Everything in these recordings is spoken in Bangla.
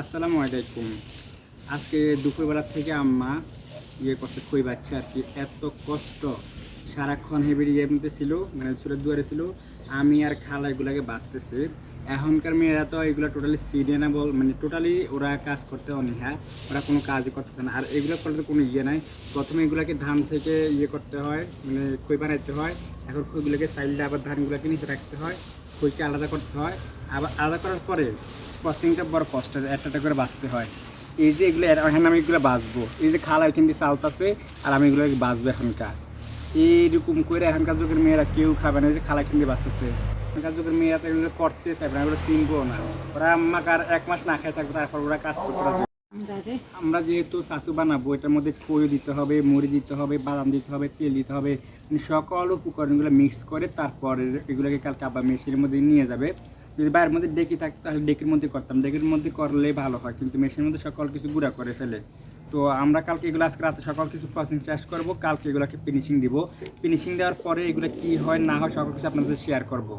আসসালামু আলাইকুম। আজকে দুপুরবেলা থেকে আম্মা করছে খই বাচ্চা আর কি। এত কষ্ট, সারাক্ষণ হেবির মধ্যে ছিল, মানে ছোটোর দুয়ারে ছিল। আমি আর খালা এগুলাকে বাঁচতেছে। এখনকার মেয়েরা তো এগুলো টোটালি সিরিয়ে না, মানে টোটালি ওরা কাজ করতে অনীহা, ওরা কোনো কাজই করতেছে না। আর এগুলো করতে কোনো নাই। প্রথমে এগুলাকে ধান থেকে করতে হয়, মানে খই বানাইতে হয়। এখন খইগুলোকে সাইডে আবার ধানগুলোকে নিচে রাখতে হয়, খইকে আলাদা করতে হয়। আবার আলাদা করার পরে প্রসেসিংটা বড় কষ্টের, একটা করে বাঁচতে হয়। এই যে এগুলো এখন আমি এগুলো বাঁচবো, এই যে খালা এখান দিয়ে চালতাছে আর আমি এগুলো বাঁচবো এখনকার। এইরকম করে এখনকার যুগের মেয়েরা কেউ খাবে না, এই যে খালা এখান দিয়ে বাঁচতেছে। এখনকার যুগের মেয়েরা তো এগুলো করতে চাইবে না, এগুলো চিনবো না। ওরা আমাকে আর 1 মাস না খেয়ে থাকবে, তারপর ওরা কাজ করতে পারবে। আমরা যেহেতু ছাতু বানাবো, এটার মধ্যে খই দিতে হবে, মুড়ি দিতে হবে, বাদাম দিতে হবে, তেল দিতে হবে, সকল উপকরণগুলো মিক্স করে তারপরে এগুলোকে কালকে আবার মেশিনের মধ্যে নিয়ে যাবে। যদি বাইরের মধ্যে ডেকি থাকতো তাহলে ডেকির মধ্যে করতাম, ডেকির মধ্যে করলে ভালো হয়, কিন্তু মেশিনের মধ্যে সকল কিছু গুঁড়া করে ফেলে। তো আমরা কালকে এগুলো আজকে রাতে সকল কিছু প্রসেসিং চাষ করবো, কালকে এগুলোকে ফিনিশিং দিব। ফিনিশিং দেওয়ার পরে এগুলো কী হয় না হয় সকল কিছু আপনাদের শেয়ার করবো।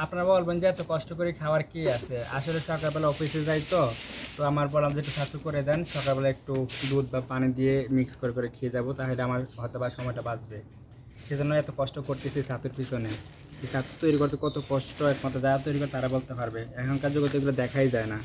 আপনারা বলবেন যে এত কষ্ট করে খাওয়ার কি আছে, আসলে সকালবেলা অফিসে যাই তো আমার বললাম যে একটু ছাতু করে দেন, সকালবেলা একটু দুধ বা পানি দিয়ে মিক্স করে করে খেয়ে যাবো, তাহলে আমার হয়তো বা সময়টা বাঁচবে। সেজন্য এত কষ্ট করতেছি ছাতুর পিছনে। এই ছাতু তৈরি করতে কত কষ্ট একমাত্র যারা তৈরি করে তারা বলতে পারবে, এখনকার যুগে তো এগুলো দেখাই যায় না।